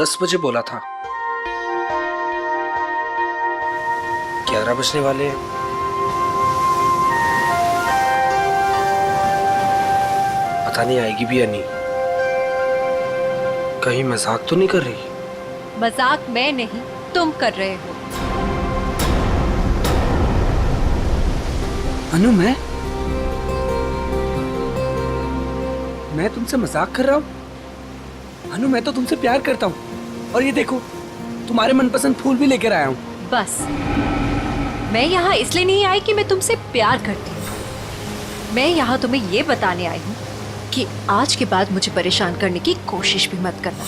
10 बजे बोला था। 11 बजने वाले हैं। पता नहीं आएगी भी या नहीं। कहीं मजाक तो नहीं कर रही? मजाक मैं नहीं, तुम कर रहे हो। अनु, मैं तुमसे मजाक कर रहा हूँ? अनु, मैं तो तुमसे प्यार करता हूँ। और ये देखो, तुम्हारे मनपसंद फूल भी लेकर आया हूँ। बस, मैं यहाँ इसलिए नहीं आई कि मैं तुमसे प्यार करती हूँ। मैं यहाँ तुम्हें ये बताने आई हूँ कि आज के बाद मुझे परेशान करने की कोशिश भी मत करना।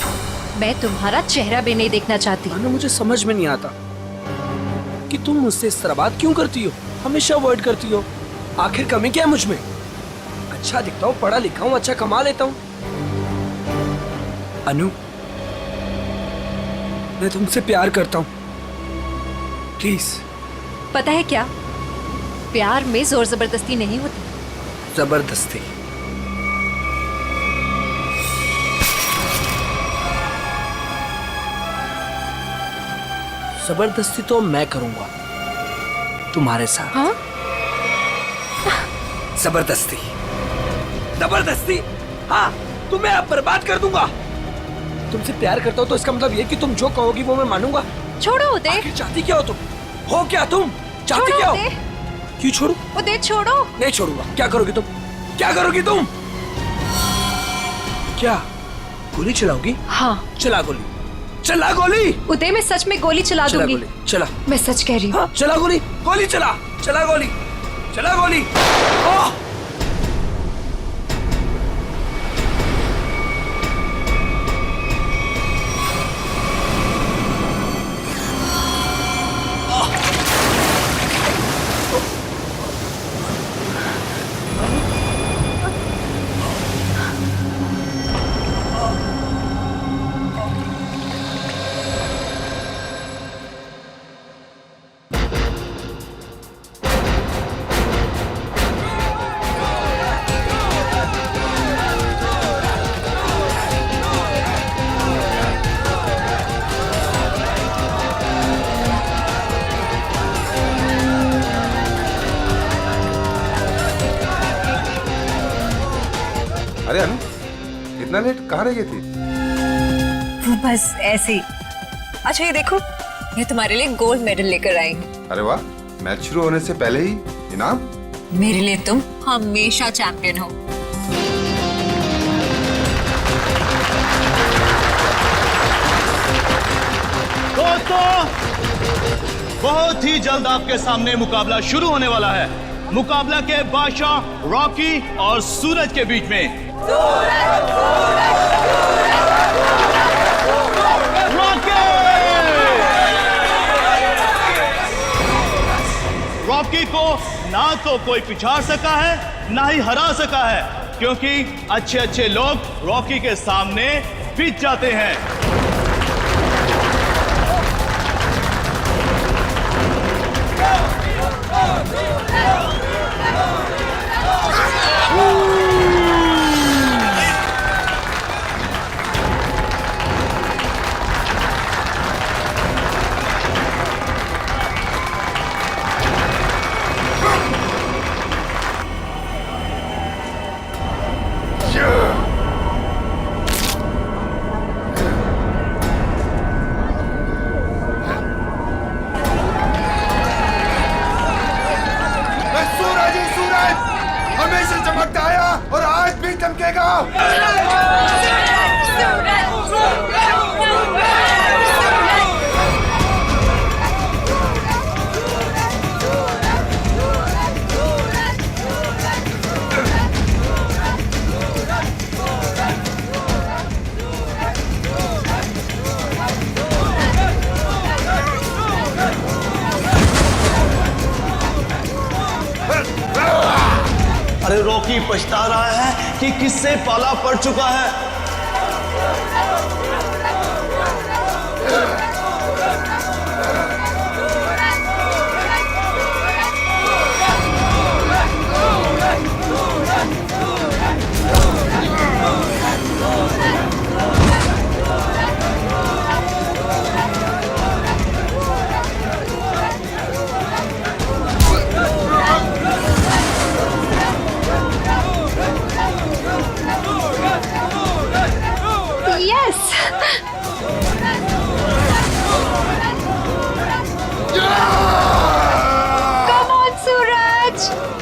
मैं तुम्हारा चेहरा भी नहीं देखना चाहती। अनु, मुझे समझ में नहीं आता कि तुम मुझसे इस तरह बात क्यों करती हो, हमेशा अवॉइड करती हो। आखिर कमी क्या है मुझ में? अच्छा दिखता हूँ, पढ़ा लिखा हूँ, अच्छा कमा लेता हूँ। अनु, मैं तुमसे प्यार करता हूँ, प्लीज। पता है क्या, प्यार में जोर जबरदस्ती नहीं होती। जबरदस्ती? जबरदस्ती तो मैं करूंगा तुम्हारे साथ। हाँ? जबरदस्ती, जबरदस्ती, हाँ, तुम्हें अब बर्बाद कर दूंगा। तुमसे प्यार करता हूँ तो इसका मतलब ये कि तुम जो कहोगी वो मैं मानूंगा। छोड़ो उदय। आखिर चाहती क्या हो तुम? हो क्या तुम? चाहती क्या हो? क्यों छोड़ू? उदय छोड़ो। नहीं छोड़ूंगा। क्या करोगी तुम? क्या करोगी तुम? क्या गोली चलाओगी? हाँ। चला गोली, चला गोली। उदय, मैं सच में गोली चला चला दूंगी। गोली, चला। मैं सच कह रही हूँ। हाँ, चला गोली, गोली चला, चला गोली, चला गोली। ओह! अरे अनु, इतना लेट कहाँ रह गई थी? बस ऐसे ही। अच्छा ये देखो, मैं तुम्हारे लिए गोल्ड मेडल लेकर आई हूँ। अरे वाह, मैच शुरू होने से पहले ही इनाम? मेरे लिए तुम हमेशा चैंपियन हो। दोस्तों, बहुत ही जल्द आपके सामने मुकाबला शुरू होने वाला है। मुकाबला के बादशाह रॉकी और सूरज के बीच में। रॉकी को ना तो कोई पिछाड़ सका है, ना ही हरा सका है, क्योंकि अच्छे अच्छे लोग रॉकी के सामने पिट जाते हैं। हमेशा चमकता आया और आज भी चमकेगा। अरे रॉकी पछता रहा है कि किससे पाला पड़ चुका है। सूरज।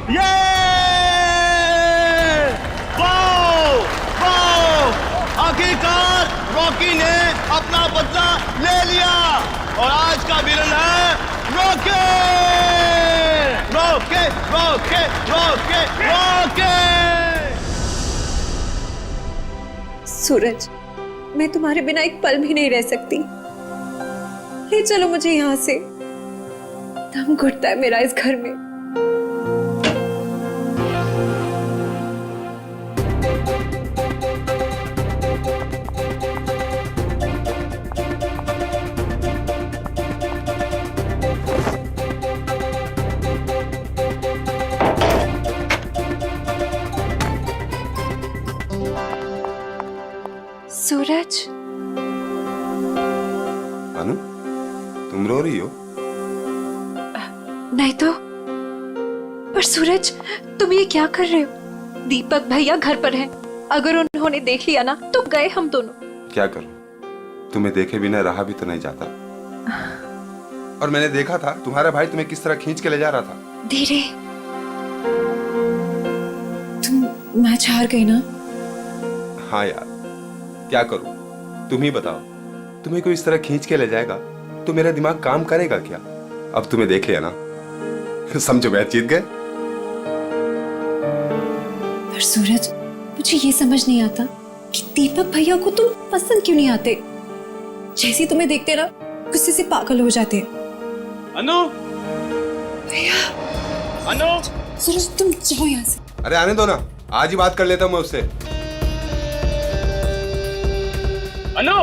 ये वाओ वाओ, आखिरकार रॉकी ने अपना बदला ले लिया और आज का विलन है Rocky. Rocky Rocky Rocky Rocky. Suraj, मैं तुम्हारे बिना एक पल भी नहीं रह सकती। ले चलो मुझे यहाँ से, दम घुटता है मेरा इस घर में। सूरज, अनु, तुम रो रही हो? नहीं तो। पर सूरज, तुम ये क्या कर रहे हो? दीपक भैया घर पर हैं। अगर उन्होंने देख लिया ना तो गए हम दोनों। क्या करूं? तुम्हें देखे बिना रहा भी तो नहीं जाता। और मैंने देखा था तुम्हारा भाई तुम्हें किस तरह खींच के ले जा रहा था। धीरे। तुम मैच हार गई ना? हाँ यार, क्या करूं? तुम ही बताओ। तुम्हें कोई इस तरह खींच के ले जाएगा तो मेरा दिमाग काम करेगा क्या? अब तुम्हें देख लिया ना, समझो मैच जीत गए। पर सूरज, मुझे ये समझ नहीं आता कि दीपक भैया को तुम पसंद क्यों नहीं आते। जैसे तुम्हें देखते ना गुस्से से पागल हो जाते हैं। अनु, भैया, अनु, सूरज तुम जाओ यहाँ से। अरे आने दो ना, आज ही बात कर लेता हूं मैं उससे। अनु,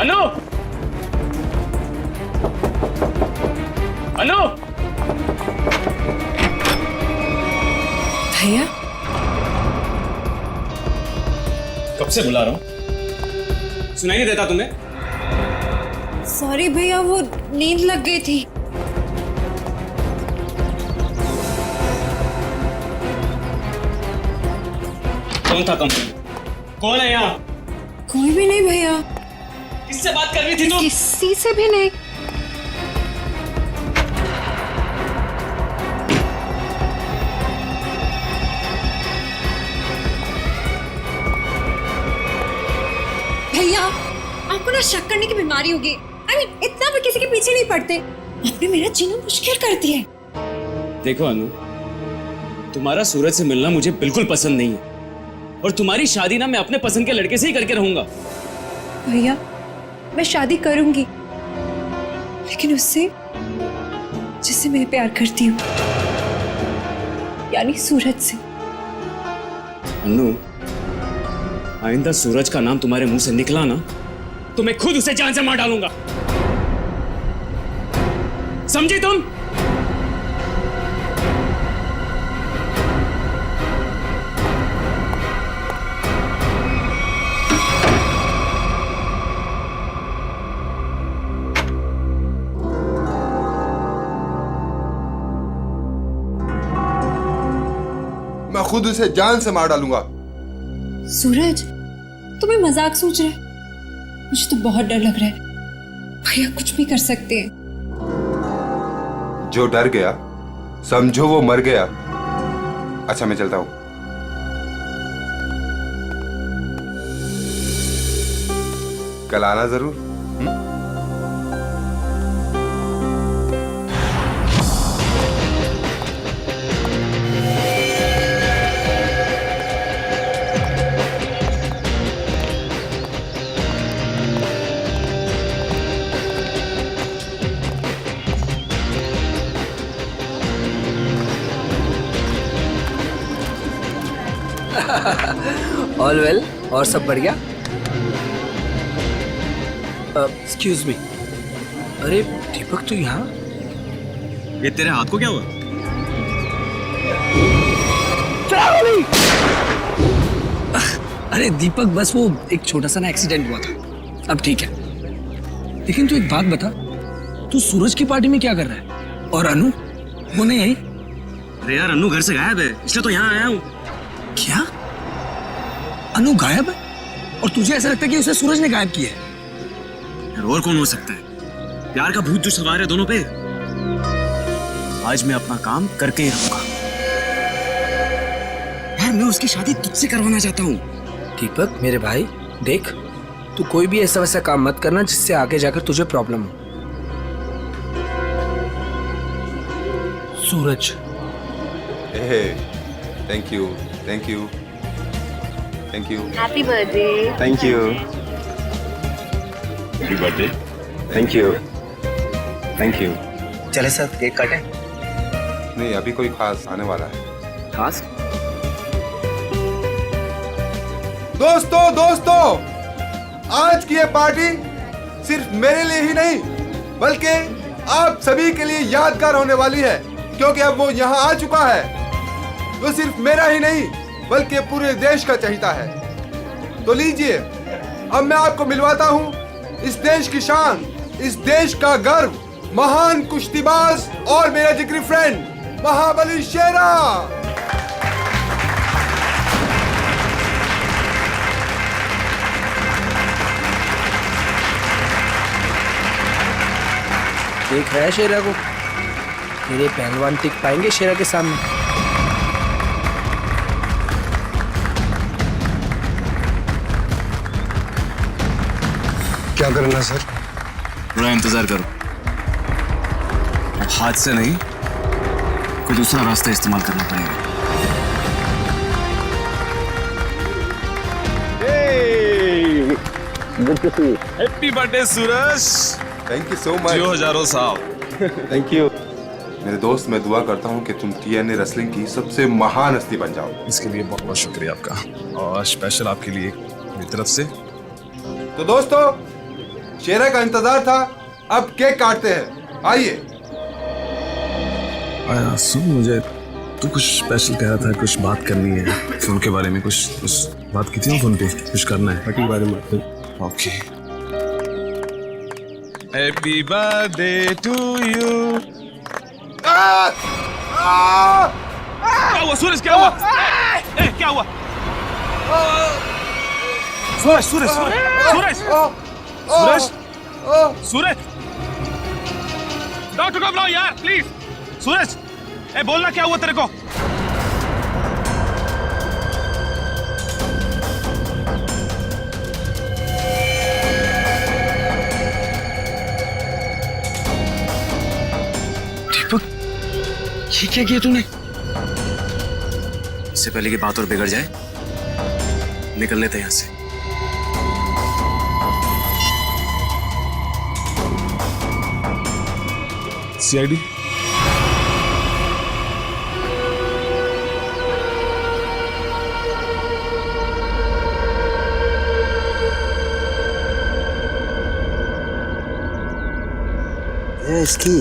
अनु, अनु। भैया, कब से बुला रहा हूं, सुनाई नहीं देता तुम्हें? सॉरी भैया, वो नींद लग गई थी। कौन था कंपनी? कौन है यहाँ? कोई भी नहीं भैया। किससे बात कर रही थी तुम? किसी से भी नहीं। भैया, आपको ना शक करने की बीमारी होगी। इतना भी किसी के पीछे नहीं पड़ते। आपने मेरा जीना मुश्किल कर दिया है। देखो अनु, तुम्हारा सूरज से मिलना मुझे बिल्कुल पसंद नहीं है और तुम्हारी शादी ना मैं अपने पसंद के लड़के से ही करके रहूंगा। भैया, मैं शादी करूंगी, लेकिन उससे जिससे मैं प्यार करती हूँ, यानी सूरज से। अनु, आइंदा सूरज का नाम तुम्हारे मुंह से निकला ना तो मैं खुद उसे जान से मार डालूंगा। समझी तुम? मैं खुद उसे जान से मार डालूंगा। सूरज, तुम्हें मजाक सोच रहे? मुझे तो बहुत डर लग रहा है। भैया कुछ भी कर सकते हैं। जो डर गया समझो वो मर गया। अच्छा मैं चलता हूं। कल आना जरूर। ऑल वेल, और सब बढ़िया? एक्सक्यूज मी, अरे दीपक तू यहाँ? ये तेरे हाथ को क्या हुआ? अरे दीपक, बस वो एक छोटा सा ना एक्सीडेंट हुआ था, अब ठीक है। लेकिन तू एक बात बता, तू सूरज की पार्टी में क्या कर रहा है? और अनु वो नहीं आई? अरे यार अनु घर से गायब है, इसलिए तो यहाँ आया हूँ। क्या? अनु गायब है? और तुझे ऐसा लगता है कि उसे सूरज ने गायब किया है? यार और कौन हो सकता है? प्यार का भूत जो सवार है दोनों पे। आज मैं अपना काम करके ही रहूंगा। यार मैं उसकी शादी तुझसे करवाना चाहता हूँ। दीपक मेरे भाई, देख तू कोई भी ऐसा वैसा काम मत करना जिससे आगे जाकर तुझे प्रॉब्लम हो। Suraj. Thank you thank you thank you. Happy birthday. Thank you. Happy birthday. Thank you thank you. चले सर केक काटें। नहीं अभी कोई खास आने वाला है। खास? दोस्तों आज की ये पार्टी सिर्फ मेरे लिए ही नहीं बल्कि आप सभी के लिए यादगार होने वाली है, क्योंकि अब वो यहाँ आ चुका है। वो सिर्फ मेरा ही नहीं बल्कि पूरे देश का चहेता है। तो लीजिए अब मैं आपको मिलवाता हूँ इस देश की शान, इस देश का गर्व, महान कुश्तीबाज और मेरा जिगरी फ्रेंड महाबली शेरा। देख रहा है शेरा को? मेरे पहलवान टिक पाएंगे शेरा के सामने? क्या करना सर? थोड़ा इंतजार करो। हाथ से नहीं, कोई दूसरा रास्ता इस्तेमाल करना पड़ेगा। Happy birthday Suraj. Thank you so much. जियो हजारों साल। थैंक यू मेरे दोस्त। मैं दुआ करता हूँ कि तुम TNA रेसलिंग की सबसे महान हस्ती बन जाओ। इसके लिए बहुत बहुत शुक्रिया आपका, और स्पेशल आपके लिए मेरी तरफ से। तो दोस्तों शेरा का इंतजार था, अब केक काटते हैं। आइए। आया सुन, मुझे तू कुछ स्पेशल कह रहा था, कुछ बात करनी है फोन के बारे में। कुछ बात की थी ना फोन पे, कुछ करना है पार्टी के बारे में। Okay. Happy birthday to you. क्या हुआ सूरज? क्या हुआ? क्या हुआ? सूरज सूरज सूरज सूरज सूरज सूरज, डॉक्टर को बुलाओ यार प्लीज। सूरज बोलना क्या हुआ तेरे को? दीपक ये क्या किया तूने? इससे पहले की बात और बिगड़ जाए, निकल लेते हैं यहाँ से। CID इसकी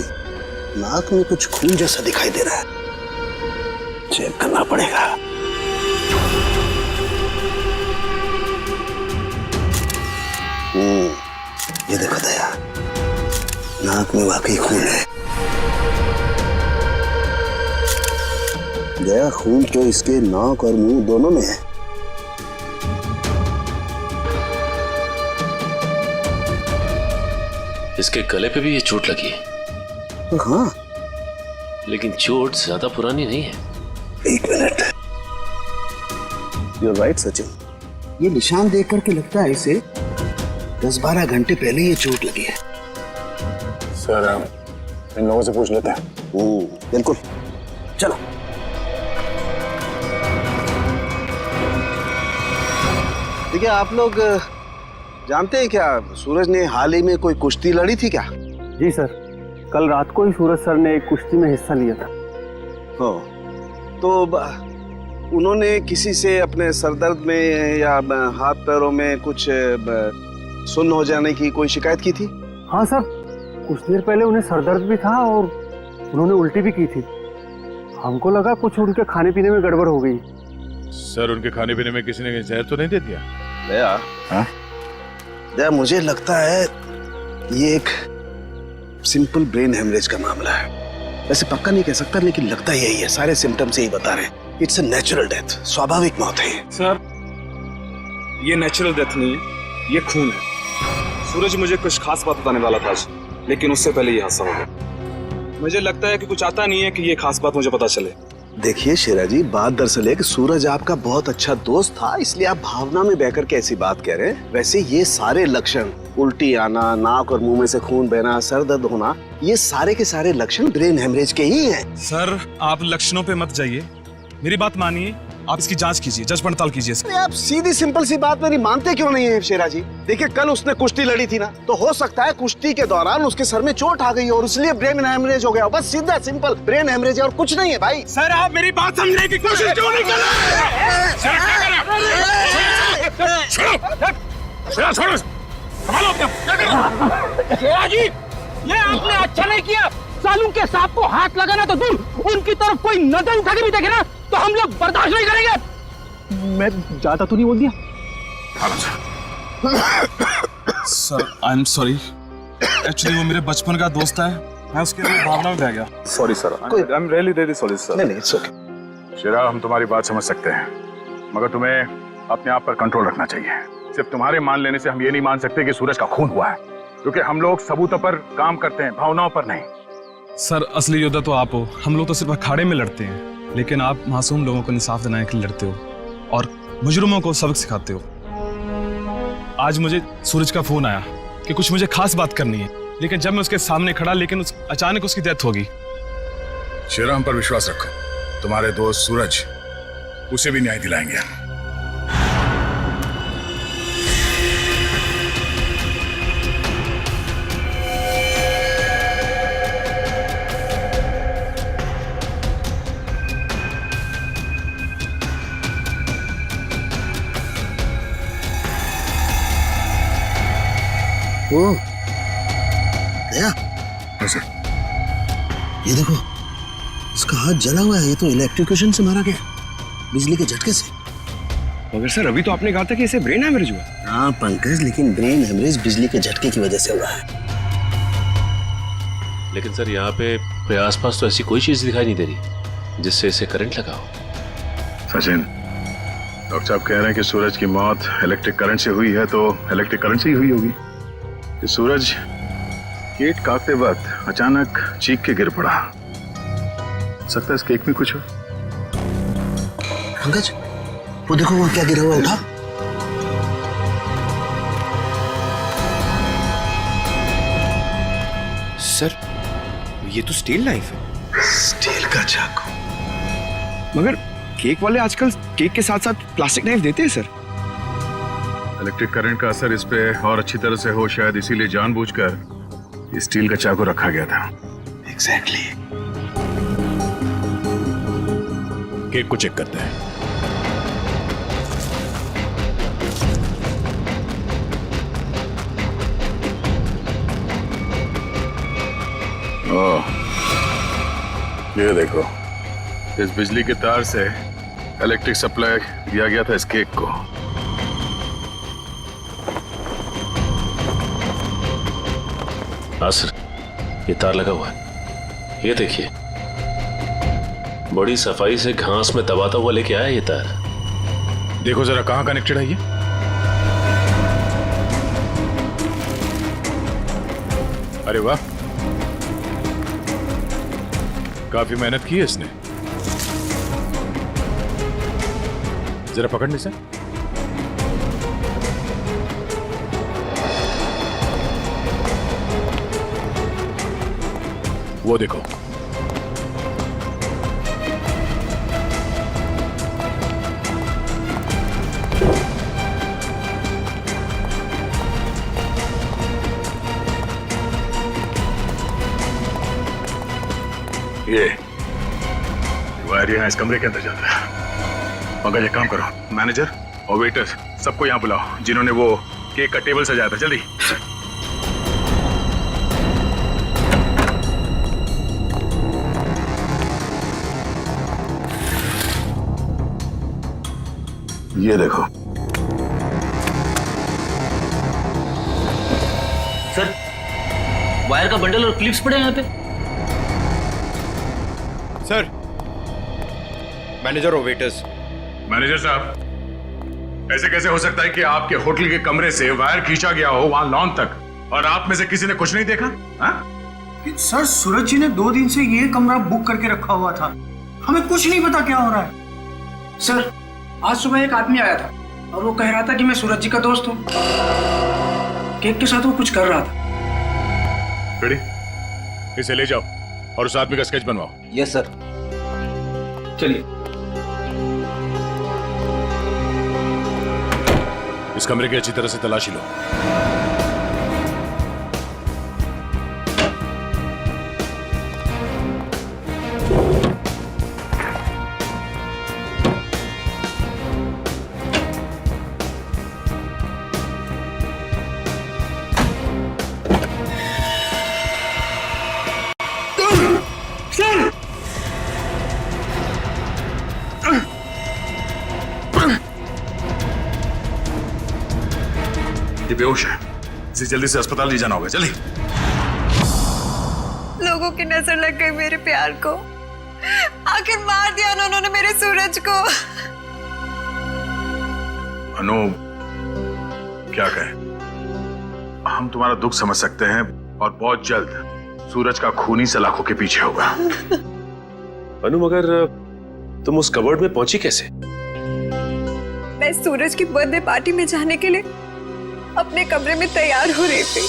नाक में कुछ खून जैसा दिखाई दे रहा है, चेक करना पड़ेगा। ये देखो दया, नाक में वाकई खून है। दया खून तो इसके नाक और मुंह दोनों में है। इसके गले पे भी ये चोट लगी है, हाँ, लेकिन चोट ज्यादा पुरानी नहीं है। एक मिनट। You're right, Sachin. ये निशान देख करके लगता है इसे 10-12 घंटे पहले ये चोट लगी है। सर, इन लोगों से पूछ लेते हैं। बिल्कुल, चलो। देखिए, आप लोग जानते हैं क्या, सूरज ने हाल ही में कोई कुश्ती लड़ी थी क्या? जी सर, कल रात को ही सूरज सर ने एक कुश्ती में हिस्सा लिया था। हो, तो उन्होंने किसी से अपने सरदर्द में या हाथ पैरों में कुछ सुन्न हो जाने की कोई शिकायत की थी? हाँ सर, कुछ देर पहले उन्हें सरदर्द भी था और उन्होंने उल्टी भी की थी। हमको लगा कुछ उनके खाने पीने में गड़बड़ हो गई। सर, उनके खाने पीने में किसी ने जहर तो नहीं दे दिया? दया, दया, मुझे लगता है ये एक सिंपल ब्रेन हेमरेज का मामला है। वैसे पक्का नहीं कह सकता, लेकिन लगता यही है। सारे सिम्टम्स यही बता रहे हैं। इट्स अ नेचुरल डेथ, स्वाभाविक मौत है। सर, ये नेचुरल डेथ नहीं है, ये खून है। सूरज मुझे कुछ खास बात बताने वाला था आज, लेकिन उससे पहले ये हादसा हो गया। मुझे लगता है कि कुछ आता नहीं है कि ये खास बात मुझे पता चले। देखिए शेरा जी, बात दरअसल है कि सूरज आपका बहुत अच्छा दोस्त था, इसलिए आप भावना में बहकर के ऐसी बात कह रहे हैं। वैसे ये सारे लक्षण, उल्टी आना, नाक और मुंह में से खून बहना, सर दर्द होना, ये सारे के सारे लक्षण ब्रेन हेमरेज के ही हैं। सर, आप लक्षणों पे मत जाइए, मेरी बात मानिए। आप इसकी जांच कीजिए, जांच पड़ताल कीजिए इसकी। आप सीधी सिंपल सी बात मेरी मानते क्यों नहीं है शेरा जी? देखिए, कल उसने कुश्ती लड़ी थी ना, तो हो सकता है कुश्ती के दौरान उसके सर में चोट आ गई और इसलिए ब्रेन हेमरेज हो गया। बस सीधा सिंपल ब्रेन हेमरेज है और कुछ नहीं है भाई। सर, आप मेरी बात समझने की कोशिश क्यों नहीं कर रहे? ये आपने अच्छा नहीं किया। सालू के सांप को हाथ लगाना तो दूर, उनकी तरफ कोई नजर उठा के भी देखे ना तो हम लोग बर्दाश्त नहीं करेंगे। मैं ज्यादा तो नहीं बोल दिया? Sir, I am sorry. Actually वो मेरे बचपन का दोस्त है, मैं उसके लिए भावना में बह गया। Sorry sir, I am really really sorry sir. नहीं, इट्स ओके। शेरा, हम तुम्हारी बात समझ सकते हैं, मगर तुम्हें अपने आप पर कंट्रोल रखना चाहिए। सिर्फ तुम्हारे मान लेने से हम ये नहीं मान सकते कि सूरज का खून हुआ है, क्योंकि हम लोग सबूतों पर काम करते हैं, भावनाओं पर नहीं। सर, असली योद्धा तो आप हो। हम लोग तो सिर्फ अखाड़े में लड़ते हैं, लेकिन आप मासूम लोगों को इंसाफ दिलाने के लिए लड़ते हो और मुजरिमों को सबक सिखाते हो। आज मुझे सूरज का फोन आया कि कुछ मुझे खास बात करनी है, लेकिन जब मैं उसके सामने खड़ा, लेकिन अचानक उसकी डेथ हो गई। शेरा, हम पर विश्वास रखो, तुम्हारे दोस्त सूरज, उसे भी न्याय दिलाएंगे। ओ, दया, ये देखो, इसका हाथ जला हुआ है। ये तो इलेक्ट्रिक्यूशन से मारा गया, बिजली के झटके से। मगर सर, अभी तो आपने कहा था कि इसे ब्रेन हेमरेज हुआ। हाँ पंकज, लेकिन ब्रेन हेमरेज बिजली के झटके की वजह से हुआ है। लेकिन सर, यहाँ पे आसपास तो ऐसी कोई चीज दिखाई नहीं दे रही जिससे इसे करंट लगा हो। सचिन, डॉक्टर साहब कह रहे हैं कि सूरज की मौत इलेक्ट्रिक करंट से हुई है, तो इलेक्ट्रिक करंट से ही हुई होगी। कि सूरज केक काटते वक्त अचानक चीख के गिर पड़ा। सकता है इस केक में कुछ हो। पंकज, वो देखो, वो क्या गिरा हुआ उठा। सर, ये तो स्टील नाइफ है। स्टील का चाकू। मगर केक वाले आजकल केक के साथ साथ प्लास्टिक नाइफ देते हैं सर। इलेक्ट्रिक करंट का असर इस पे और अच्छी तरह से हो, शायद इसीलिए जानबूझकर स्टील का चाकू रखा गया था। एग्जैक्टली। केक को चेक करते हैं। ओह, ये देखो, इस बिजली के तार से इलेक्ट्रिक सप्लाई दिया गया था इस केक को। हाँ सर, ये तार लगा हुआ है। ये देखिए, बड़ी सफाई से घास में दबाता हुआ लेके आया ये तार। देखो जरा कहाँ कनेक्टेड है ये। अरे वाह, काफी मेहनत की है इसने। जरा पकड़ने से। वो देखो, ये वायर यहाँ इस कमरे के अंदर जाता है। मगर ये काम करो, मैनेजर और वेटर सबको यहाँ बुलाओ जिन्होंने वो केक का टेबल सजाया था। जल्दी। ये देखो सर, वायर का बंडल और क्लिप्स पड़े हैं यहाँ पे। सर, मैनेजर और वेटर्स। मैनेजर साहब, ऐसे कैसे हो सकता है कि आपके होटल के कमरे से वायर खींचा गया हो वहां लॉन तक और आप में से किसी ने कुछ नहीं देखा? सर, सूरज जी ने 2 दिन से ये कमरा बुक करके रखा हुआ था, हमें कुछ नहीं पता क्या हो रहा है। सर, आज सुबह एक आदमी आया था और वो कह रहा था कि मैं सूरज जी का दोस्त हूँ। केक के साथ वो कुछ कर रहा था। रेडी, इसे ले जाओ और उस आदमी का स्केच बनवाओ। Yes sir. चलिए। इस कमरे की अच्छी तरह से तलाशी लो। ये बेहोश है, इसे जल्दी से अस्पताल ले जाना होगा। जल्दी। लोगों की नजर लग गई मेरे प्यार को, आखिर मार दिया ना उन्होंने मेरे सूरज को। अनु, क्या कहें, हम तुम्हारा दुख समझ सकते हैं और बहुत जल्द सूरज का खूनी सलाखों के पीछे होगा। अनु, मगर तुम उस कबर्ड में पहुंची कैसे? मैं सूरज की बर्थडे पार्टी में जाने के लिए अपने कमरे में तैयार हो रही थी,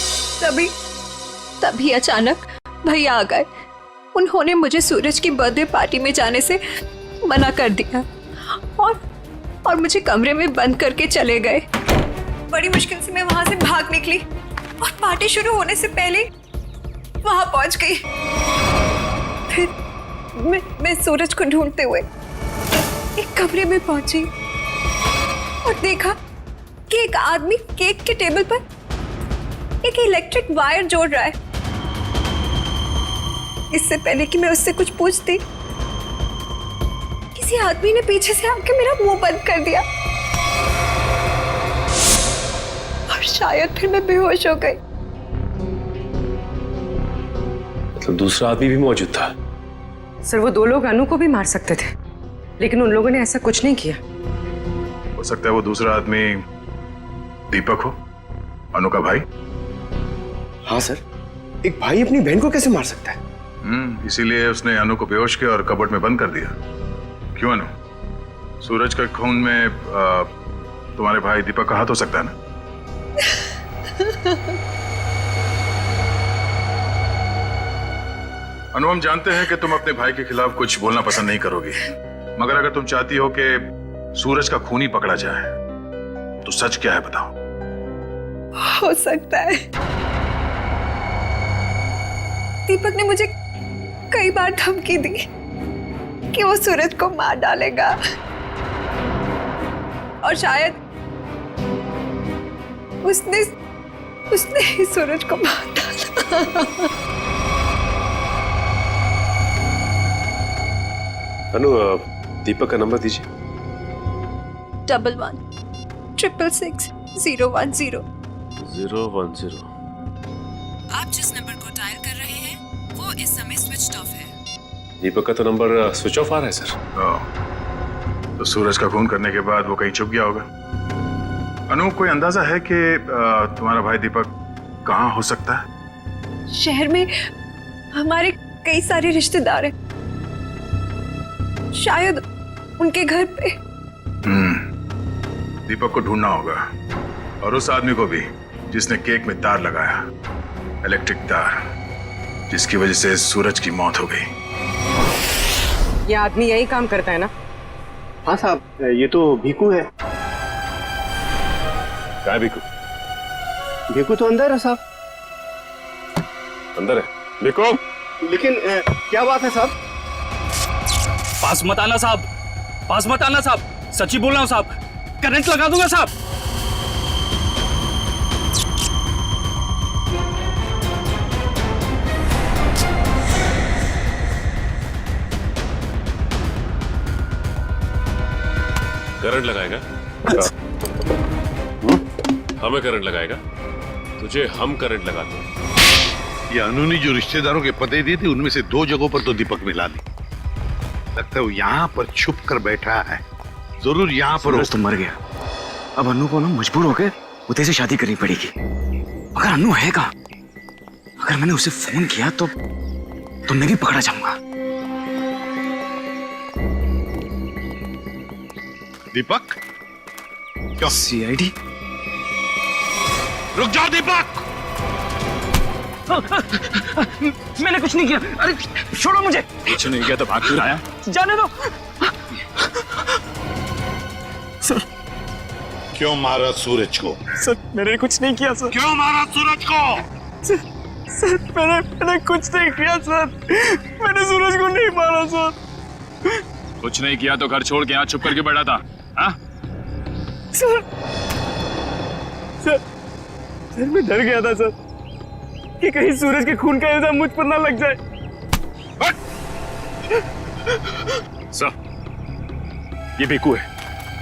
तभी अचानक भैया आ गए। उन्होंने मुझे सूरज की बर्थडे पार्टी में जाने से मना कर दिया और मुझे कमरे में बंद करके चले गए। बड़ी मुश्किल से मैं वहां से भाग निकली और पार्टी शुरू होने से पहले वहां पहुंच गई। फिर मैं सूरज को ढूंढते हुए एक कमरे में पहुंची और देखा कि एक आदमी केक के टेबल पर एक इलेक्ट्रिक वायर जोड़ रहा है। इससे पहले कि मैं उससे कुछ पूछती, किसी आदमी ने पीछे से आके मेरा मुंह बंद कर दिया और शायद फिर मैं बेहोश हो गई। मतलब दूसरा आदमी भी मौजूद था? सर, वो 2 लोग अनु को भी मार सकते थे, लेकिन उन लोगों ने ऐसा कुछ नहीं किया। हो सकता है वो दूसरा आदमी दीपक हो, अनु का भाई। हाँ सर, एक भाई अपनी बहन को कैसे मार सकता है? इसीलिए उसने अनु को बेहोश किया और कबर्ड में बंद कर दिया। क्यों अनु, सूरज के खून में तुम्हारे भाई दीपक का हाथ हो सकता है ना? अनु, हम जानते हैं कि तुम अपने भाई के खिलाफ कुछ बोलना पसंद नहीं करोगी, मगर अगर तुम चाहती हो कि सूरज का खूनी पकड़ा जाए तो सच क्या है बताओ। हो सकता है दीपक ने मुझे कई बार धमकी दी कि वो सूरज को मार डालेगा और शायद उसने ही सूरज को मार डाला। अनु, दीपक का नंबर दीजिए। 11-666-010। 010। आप जिस नंबर को डायल कर रहे हैं वो इस समय स्विच ऑफ है। दीपक का तो नंबर स्विच ऑफ आ रहा है सर। तो सूरज का खून करने के बाद वो कहीं छुप गया होगा। अनु, कोई अंदाजा है कि तुम्हारा भाई दीपक कहाँ हो सकता है? शहर में हमारे कई सारे रिश्तेदार हैं। शायद उनके घर पे। दीपक को ढूंढना होगा और उस आदमी को भी जिसने केक में तार लगाया, इलेक्ट्रिक तार, जिसकी वजह से सूरज की मौत हो गई। ये आदमी यही काम करता है ना? हाँ साहब, ये तो भीकू है। क्या है भीकू? भीकू तो अंदर है साहब। अंदर है भीकू? लेकिन क्या बात है साहब? पास मत आना साहब, पास मत आना साहब, सच्ची बोल रहा हूँ साहब, करंट लगा दूंगा साहब। करंट लगाएगा? हमें करंट लगाएगा? तुझे हम करंट लगाते हैं। ये अनु ने जो रिश्तेदारों के पते दिए थे उनमें से 2 जगहों पर तो दीपक मिला ली। लगता है वो यहाँ पर छुप कर बैठा है। जरूर यहाँ पर तो मर गया। अब अनु को ना मजबूर होकर उदय से शादी करनी पड़ेगी। अगर अनु है कहाँ? अगर मैंने उसे फोन किया तो मैं भी पकड़ा जाऊंगा। दीपक क्या? सीआईडी? रुक जाओ दीपक! मैंने कुछ नहीं किया। अरे छोड़ो मुझे। कुछ नहीं किया तो भाग क्यों आया? जाने दो। सर क्यों मारा सूरज को? सर मैंने कुछ नहीं किया सर। क्यों मारा सूरज को? सर मैंने कुछ नहीं किया सर। मैंने सूरज को नहीं मारा सर। कुछ नहीं किया तो घर छोड़ के यहाँ छुप करके बैठा था? हाँ? सर मैं डर गया था सर कि कहीं सूरज के खून का इल्जाम मुझ पर ना लग जाए। सर, ये बेकू है।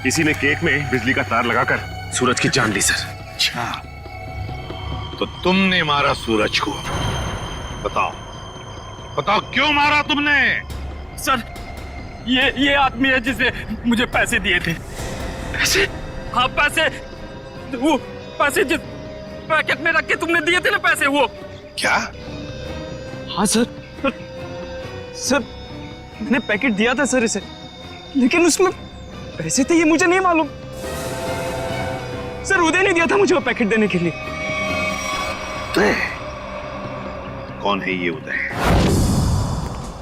किसी ने केक में बिजली का तार लगाकर सूरज की जान ली सर। अच्छा, तो तुमने मारा सूरज को? बताओ क्यों मारा तुमने? सर ये आदमी है जिसे मुझे पैसे दिए थे। पैसे? हाँ पैसे, वो पैसे जिस पैकेट में रख के तुमने दिए थे ना पैसे, वो। क्या? हाँ सर मैंने पैकेट दिया था सर इसे, लेकिन उसमें पैसे थे ये मुझे नहीं मालूम। सर उदय ने दिया था मुझे वो पैकेट देने के लिए। कौन है ये उदय?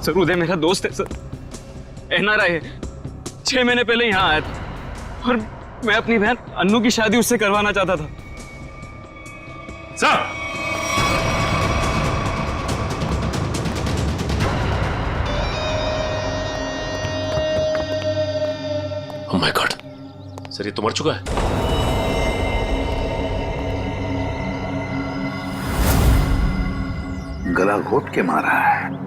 सर उदय मेरा दोस्त है सर, एनआरआई है। 6 महीने पहले यहाँ आया था और मैं अपनी बहन अन्नू की शादी उससे करवाना चाहता था। Sir oh my God, sir ये तो मर चुका है। गला घोट के मारा है।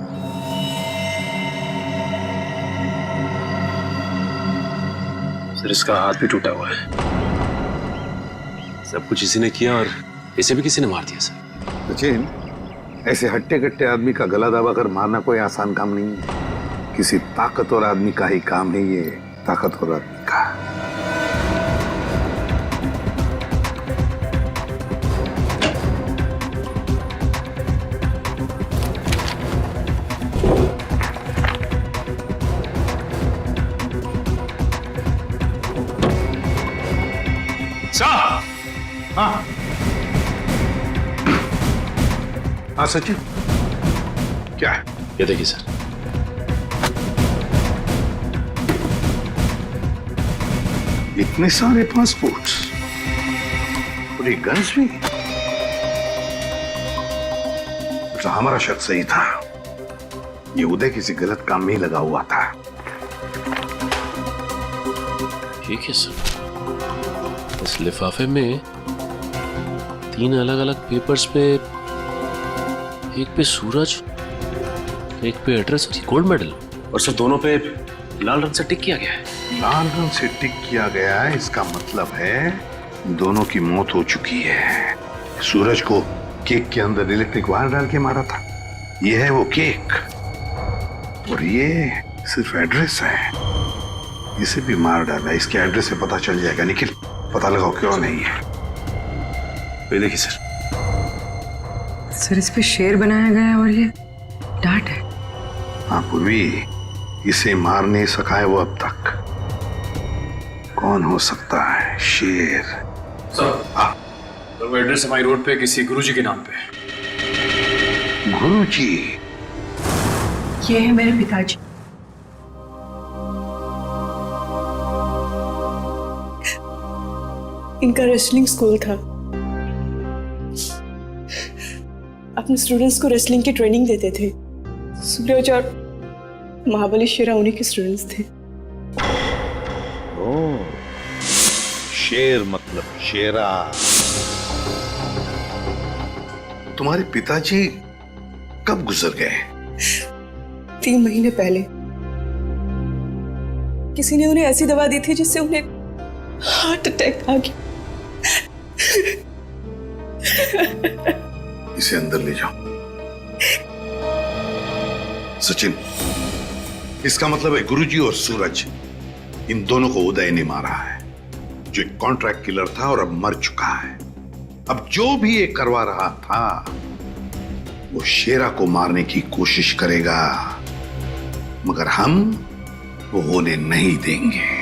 सर इसका हाथ भी टूटा हुआ है। सब कुछ इसी ने किया और इसे भी किसी ने मार दिया सर। सचिन, ऐसे हट्टे कट्टे आदमी का गला दबाकर मारना कोई आसान काम नहीं है। किसी ताकतवर आदमी का ही काम है ये, ताकतवर आदमी का। हाँ सचिन, क्या है? ये देखिए सर, इतने सारे पासपोर्ट्स, पूरी गन्स भी। तो हमारा शक सही था, ये उदय किसी गलत काम में ही लगा हुआ था। ठीक है सर, इस लिफाफे में 3 अलग-अलग पेपर्स पे, एक पे सूरज, एक पे एड्रेस और गोल्ड मेडल, और सर दोनों पे लाल रंग से टिक किया गया है। लाल रंग से टिक किया गया है, इसका मतलब है दोनों की मौत हो चुकी है। सूरज को केक के अंदर इलेक्ट्रिक वायर डाल के मारा था, ये है वो केक, और ये सिर्फ एड्रेस है, इसे भी मार डाला। इसके एड्रेस से पता चल जाएगा। निखिल, पता लगाओ क्यों नहीं है। ये देखिए सर, सर इस पे शेर बनाया गया है और ये डांट है। हाँ पूर्वी, इसे मार नहीं सका है वो अब तक। कौन हो सकता है शेर? सर वो एड्रेस हमारी रोड पे किसी गुरुजी के नाम पे। गुरुजी? ये है मेरे पिताजी। इनका रेसलिंग स्कूल था। अपने स्टूडेंट्स को रेसलिंग की ट्रेनिंग देते थे। सूरज और महाबली शेरा उन्हीं के स्टूडेंट्स थे। ओह, शेर मतलब शेरा। तुम्हारे पिताजी कब गुजर गए? 3 महीने पहले। किसी ने उन्हें ऐसी दवा दी थी जिससे उन्हें हार्ट अटैक आ गया। इसे अंदर ले जाओ। सचिन, इसका मतलब है गुरुजी और सूरज, इन दोनों को उदय ने मारा है, जो एक कॉन्ट्रैक्ट किलर था और अब मर चुका है। अब जो भी ये करवा रहा था वो शेरा को मारने की कोशिश करेगा, मगर हम वो होने नहीं देंगे।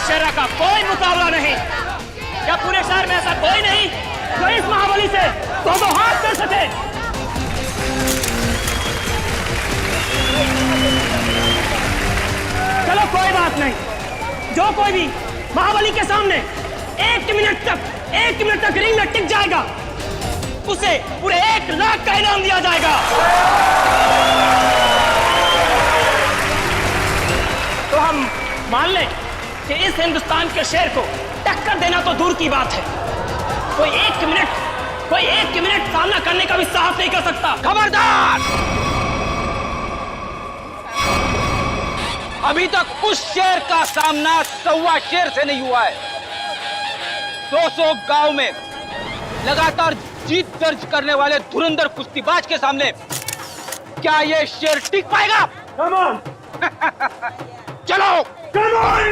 शेरा का कोई मुकाबला नहीं। क्या पूरे शहर में ऐसा कोई नहीं जो इस महाबली से दो हाथ कर सके? चलो कोई बात नहीं, जो कोई भी महाबली के सामने 1 मिनट तक रिंग में टिक जाएगा उसे पूरे 1 लाख का इनाम दिया जाएगा। तो हम मान लें कि इस हिंदुस्तान के शेर को टक्कर देना तो दूर की बात है, कोई एक मिनट सामना करने का भी साहस नहीं कर सकता। खबरदार! अभी तक उस शेर का सामना 1.25 शेर से नहीं हुआ है। 200 गांव में लगातार जीत दर्ज करने वाले धुरंधर कुश्तीबाज के सामने क्या ये शेर टिक पाएगा? Come on! चलो! Come on,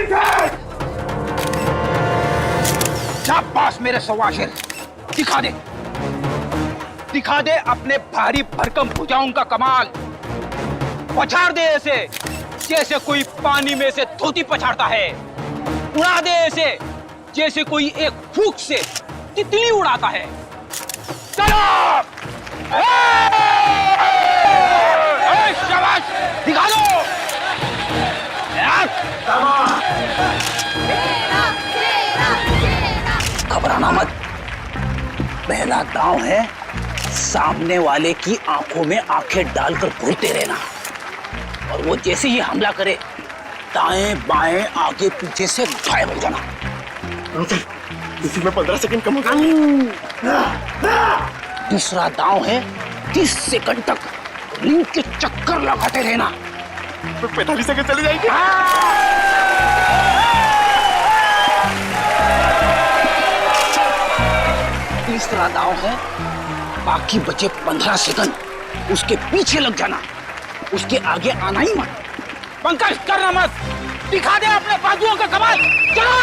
शाबाश मेरे 1.25 शेर, दिखा दे अपने भारी भरकम भुजाओं का कमाल। पछाड़ दे ऐसे जैसे कोई पानी में से धोती पछाड़ता है, उड़ा दे ऐसे जैसे कोई एक फूंक से तितली उड़ाता है। चलो! शाबाश, दिखा दो यार। घबराना मत, पहला दांव है सामने वाले की आंखों में आंखें डालकर घूरते रहना, और वो जैसे ही हमला करे दाएं बाएं आगे पीछे से गायब हो जाना। इसी में 15 सेकंड कम हो गए। दूसरा दांव है 30 सेकंड तक रिंग के चक्कर लगाते रहना। 45 सेकंड चली जाएगी। तीसरा दांव है बाकी बचे 15 सेकंड उसके पीछे लग जाना, उसके आगे आना ही मत। पंकज करना मत, दिखा दे अपने बाजुओं का कमाल। चलो!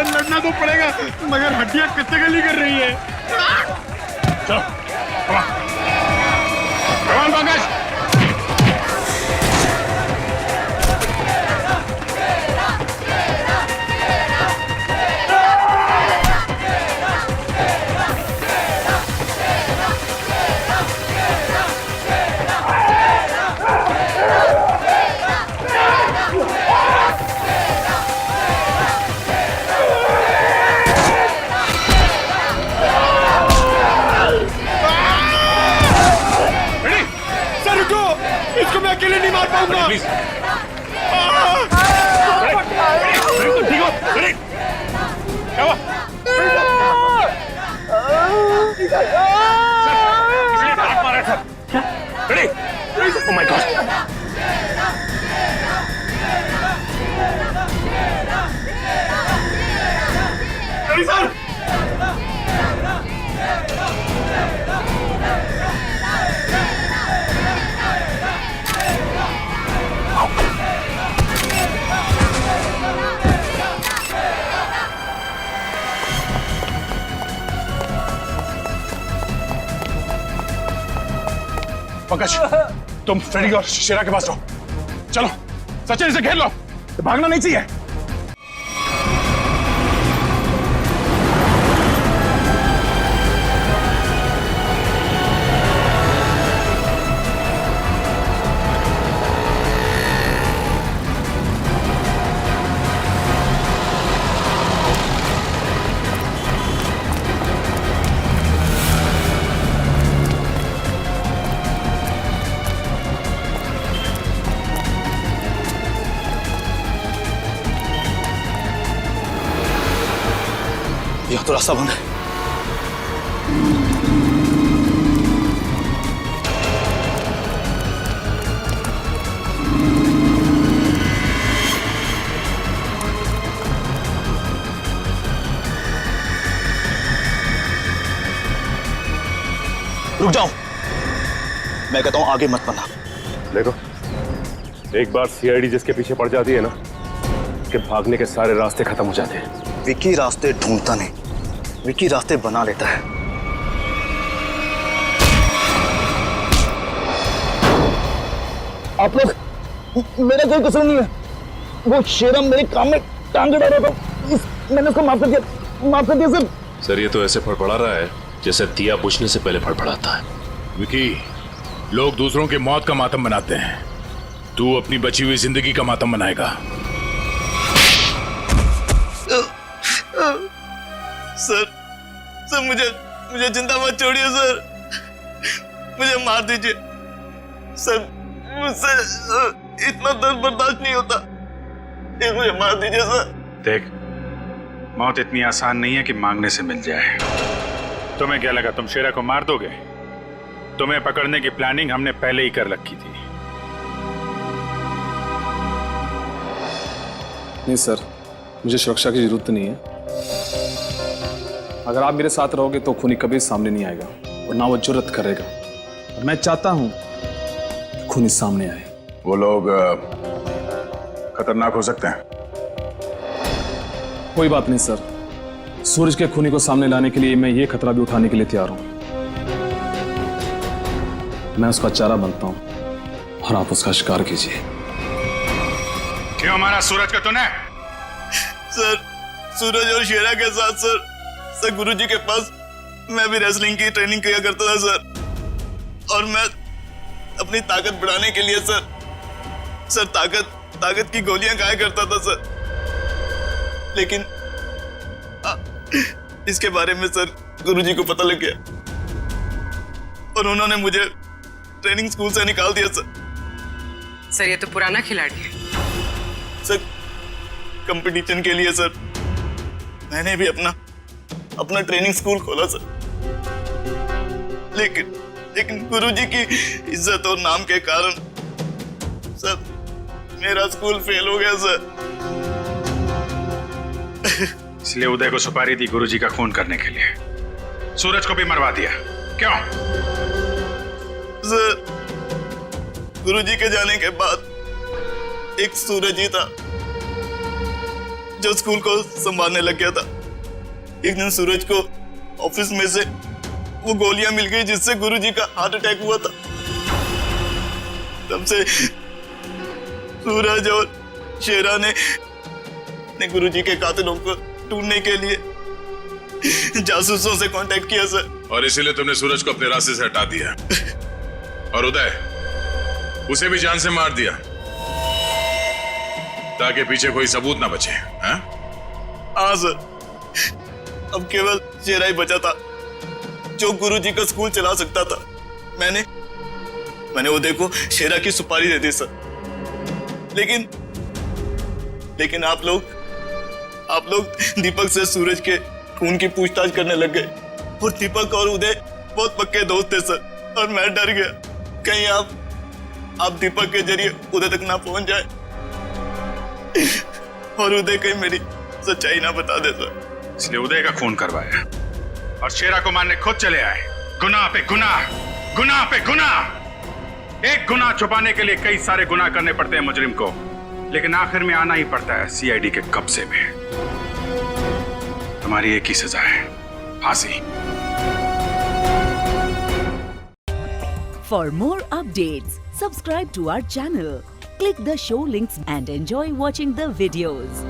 लड़ना तो पड़ेगा, मगर हड्डियां कत्ते गली कर रही है। चलो कमान पंकज। इसको मैं अकेले नहीं मार पाऊंगा। प्लीज ठीक हो? क्या हुआ? मारा था क्या? Ready? Oh my God. Ready sir? Pankaj, तुम फ्रेडी और शेरा के पास रहो। चलो सचिन से घेर लो, भागना नहीं चाहिए। यहाँ तो रास्ता बंद है। रुक जाओ, मैं कहता हूं आगे मत बढ़ना। देखो, एक बार सीआईडी जिसके पीछे पड़ जाती है ना, उसके भागने के सारे रास्ते खत्म हो जाते हैं। विकी रास्ते ढूंढता नहीं, विकी रास्ते बना लेता है। आप लोग, मेरा कोई कसूर नहीं है। वो शेरा मेरे काम में टांग अड़ा रहा था, मैंने उसको माफ कर दिया सर। सर ये तो ऐसे फड़फड़ा रहा है जैसे दिया बुझने से पहले फड़फड़ाता है। विकी, लोग दूसरों की मौत का मातम बनाते हैं, तू अपनी बची हुई जिंदगी का मातम बनाएगा। सर मुझे जिंदा मत छोड़िए सर, मुझे मार दीजिए सर, मुझसे इतना दर्द बर्दाश्त नहीं होता, मुझे मार दीजिए सर। देख, मौत इतनी आसान नहीं है कि मांगने से मिल जाए। तुम्हें क्या लगा तुम शेरा को मार दोगे? तुम्हें पकड़ने की प्लानिंग हमने पहले ही कर रखी थी। नहीं सर, मुझे सुरक्षा की जरूरत नहीं है। अगर आप मेरे साथ रहोगे तो खूनी कभी सामने नहीं आएगा और ना वो जुर्रत करेगा। और मैं चाहता हूं कि खूनी सामने आए। वो लोग खतरनाक हो सकते हैं। कोई बात नहीं सर, सूरज के खूनी को सामने लाने के लिए मैं ये खतरा भी उठाने के लिए तैयार हूं। मैं उसका चारा बनता हूं और आप उसका शिकार कीजिए। क्यों मारा सूरज का तूने? सर, सूरज और शेरा के साथ सर गुरुजी के पास मैं भी रेसलिंग की ट्रेनिंग किया करता था सर, और मैं अपनी ताकत बढ़ाने के लिए सर ताकत की गोलियां खाया करता था सर। लेकिन इसके बारे में सर गुरुजी को पता लग गया और उन्होंने मुझे ट्रेनिंग स्कूल से निकाल दिया सर। ये तो पुराना खिलाड़ी है सर। कंपटीशन के लिए सर मैंने भी अपना ट्रेनिंग स्कूल खोला सर, लेकिन गुरुजी की इज्जत और नाम के कारण सर मेरा स्कूल फेल हो गया सर। इसलिए उदय को सुपारी दी गुरुजी का खून करने के लिए, सूरज को भी मरवा दिया। क्यों? सर, गुरुजी के जाने के बाद एक सूरज ही था जो स्कूल को संभालने लग गया था। एक दिन सूरज को ऑफिस में से वो गोलियां मिल गई जिससे गुरुजी का हार्ट अटैक हुआ था। तब से सूरज और शेरा ने गुरुजी के कातिलों को ढूंढने के लिए जासूसों से कांटेक्ट किया सर। और इसीलिए तुमने सूरज को अपने रास्ते से हटा दिया और उदय उसे भी जान से मार दिया ताकि पीछे कोई सबूत ना बचे। हाँ सर, अब केवल शेरा ही बचा था जो गुरुजी का स्कूल चला सकता था। मैंने उदय को शेरा की सुपारी दे दी सर। लेकिन आप लोग दीपक से सूरज के खून की पूछताछ करने लग गए और दीपक और उदय बहुत पक्के दोस्त थे सर। और मैं डर गया कहीं आप दीपक के जरिए उदय तक ना पहुंच जाए और उदय कहीं मेरी सच्चाई ना बता दे सर। इसलिए उदय का खून करवाया और शेरा को मारने खुद चले आए। गुनाह पे गुनाह, गुनाह पे गुनाह। एक गुनाह छुपाने के लिए कई सारे गुनाह करने पड़ते हैं मुजरिम को, लेकिन आखिर में आना ही पड़ता है सीआईडी के कब्जे में। तुम्हारी एक ही सजा है, फांसी। For more updates, subscribe to our channel, click the show links and enjoy watching the videos.